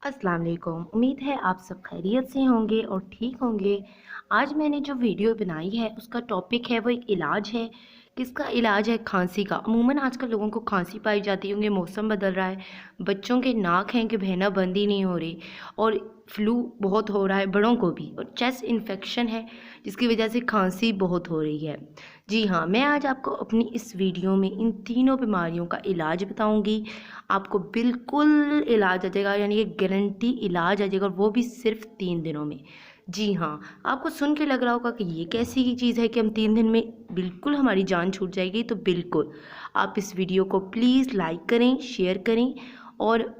अस्सलाम वालेकुम। उम्मीद है आप सब खैरियत से होंगे और ठीक होंगे। आज मैंने जो वीडियो बनाई है उसका टॉपिक है वो एक इलाज है। किसका इलाज है? खांसी का। अमूमन आजकल लोगों को खांसी पाई जाती है क्योंकि मौसम बदल रहा है। बच्चों के नाक हैं कि बहना बंद ही नहीं हो रही, और फ्लू बहुत हो रहा है बड़ों को भी, और चेस्ट इन्फेक्शन है जिसकी वजह से खांसी बहुत हो रही है। जी हाँ, मैं आज आपको अपनी इस वीडियो में इन तीनों बीमारियों का इलाज बताऊंगी। आपको बिल्कुल इलाज आ जाएगा, यानी कि गारंटी इलाज आ जाएगा, और वो भी सिर्फ 3 दिनों में। जी हाँ, आपको सुन के लग रहा होगा कि ये कैसी की चीज़ है कि हम 3 दिन में बिल्कुल हमारी जान छूट जाएगी। तो बिल्कुल आप इस वीडियो को प्लीज़ लाइक करें, शेयर करें, और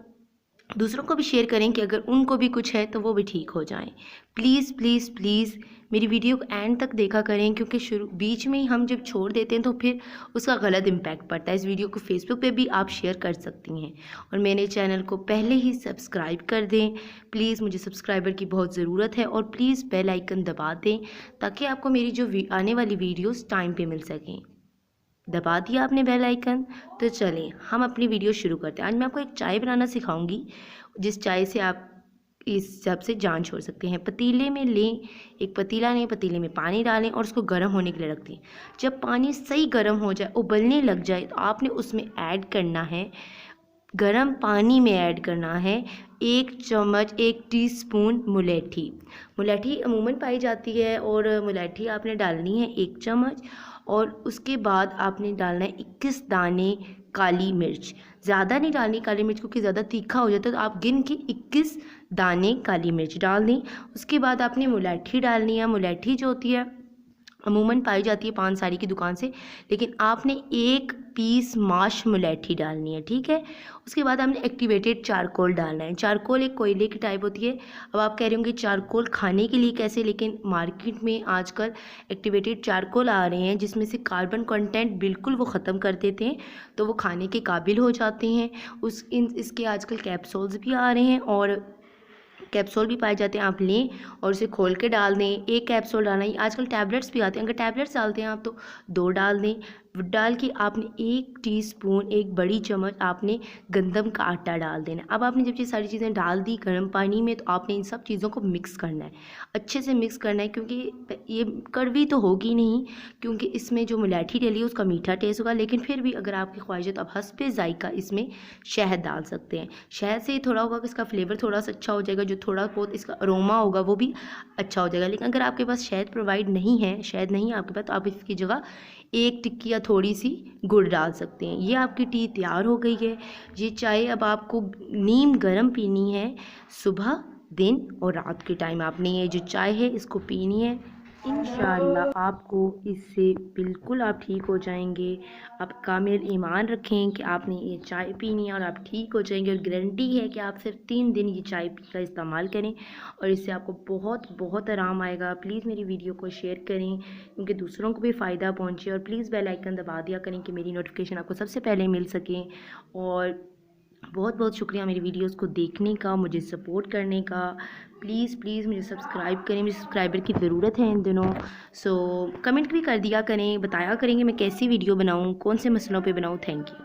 दूसरों को भी शेयर करें कि अगर उनको भी कुछ है तो वो भी ठीक हो जाएं। प्लीज़ प्लीज़ प्लीज़ मेरी वीडियो को एंड तक देखा करें, क्योंकि शुरू बीच में ही हम जब छोड़ देते हैं तो फिर उसका गलत इम्पैक्ट पड़ता है। इस वीडियो को फेसबुक पे भी आप शेयर कर सकती हैं, और मेरे चैनल को पहले ही सब्सक्राइब कर दें। प्लीज़, मुझे सब्सक्राइबर की बहुत ज़रूरत है, और प्लीज़ बेल आइकन दबा दें ताकि आपको मेरी जो आने वाली वीडियोज़ टाइम पर मिल सकें। दबा दिया आपने बेल आइकन? तो चलें हम अपनी वीडियो शुरू करते हैं। आज मैं आपको एक चाय बनाना सिखाऊंगी, जिस चाय से आप इस सब से जान छोड़ सकते हैं। पतीले में लें, एक पतीला लें, पतीले में पानी डालें और उसको गर्म होने के लिए रख दें। जब पानी सही गर्म हो जाए, उबलने लग जाए, तो आपने उसमें ऐड करना है, गर्म पानी में ऐड करना है 1 चम्मच, 1 टीस्पून मुलेठी। मुलेठी अमूमन पाई जाती है, और मुलेठी आपने डालनी है 1 चम्मच। और उसके बाद आपने डालना है 21 दाने काली मिर्च। ज़्यादा नहीं डालनी काली मिर्च, क्योंकि ज़्यादा तीखा हो जाता है, तो आप गिन के 21 दाने काली मिर्च डाल दें। उसके बाद आपने मुलेठी डालनी है। मुलेठी जो होती है अमूमन पाई जाती है पान साड़ी की दुकान से, लेकिन आपने 1 पीस माश मुलेठी डालनी है, ठीक है। उसके बाद आपने एक्टिवेटेड चारकोल डालना है। चारकोल एक कोयले की टाइप होती है। अब आप कह रहे होंगे चारकोल खाने के लिए कैसे, लेकिन मार्केट में आजकल एक्टिवेटेड चारकोल आ रहे हैं जिसमें से कार्बन कंटेंट बिल्कुल वो ख़त्म कर देते हैं, तो वो खाने के काबिल हो जाते हैं। इसके आजकल कैप्सूल्स भी आ रहे हैं, और कैप्सूल भी पाए जाते हैं। आप लें और उसे खोल के डाल दें। 1 कैप्सूल डालना है। आजकल टैबलेट्स भी आते हैं, अगर टैबलेट्स डालते हैं आप तो 2 डाल दें। डाल के आपने 1 टीस्पून, 1 बड़ी चम्मच आपने गंदम का आटा डाल देना है। अब आपने जब ये सारी चीज़ें डाल दी गर्म पानी में, तो आपने इन सब चीज़ों को मिक्स करना है, अच्छे से मिक्स करना है, क्योंकि ये कड़वी तो होगी नहीं, क्योंकि इसमें जो मुलेठी डली है उसका मीठा टेस्ट होगा, लेकिन फिर भी अगर आपकी ख्वाहिश है तो आप हस्बे जायका इसमें शहद डाल सकते हैं। शहद से थोड़ा होगा कि इसका फ्लेवर थोड़ा सा अच्छा हो जाएगा, जो थोड़ा बहुत इसका अरोमा होगा वो भी अच्छा हो जाएगा। लेकिन अगर आपके पास शहद प्रोवाइड नहीं है, शहद नहीं है आपके पास, तो आप इसकी जगह 1 टिक्की या थोड़ी सी गुड़ डाल सकते हैं। ये आपकी टी तैयार हो गई है। ये चाय अब आपको नीम गर्म पीनी है। सुबह, दिन और रात के टाइम आपने ये जो चाय है इसको पीनी है। इंशाअल्लाह आपको इससे बिल्कुल आप ठीक हो जाएंगे। आप कामिल ईमान रखें कि आपने ये चाय पीनी है और आप ठीक हो जाएंगे, और गारंटी है कि आप सिर्फ 3 दिन ये चाय पी का इस्तेमाल करें और इससे आपको बहुत बहुत आराम आएगा। प्लीज़ मेरी वीडियो को शेयर करें, क्योंकि दूसरों को भी फ़ायदा पहुँचे, और प्लीज़ बेल आइकन दबा दिया करें कि मेरी नोटिफिकेशन आपको सबसे पहले मिल सकें। और बहुत बहुत शुक्रिया मेरी वीडियोस को देखने का, मुझे सपोर्ट करने का। प्लीज़ प्लीज़ मुझे सब्सक्राइब करें, मुझे सब्सक्राइबर की ज़रूरत है इन दिनों। कमेंट भी कर दिया करें, बताया करें कि मैं कैसी वीडियो बनाऊँ, कौन से मसलों पे बनाऊँ। Thank you.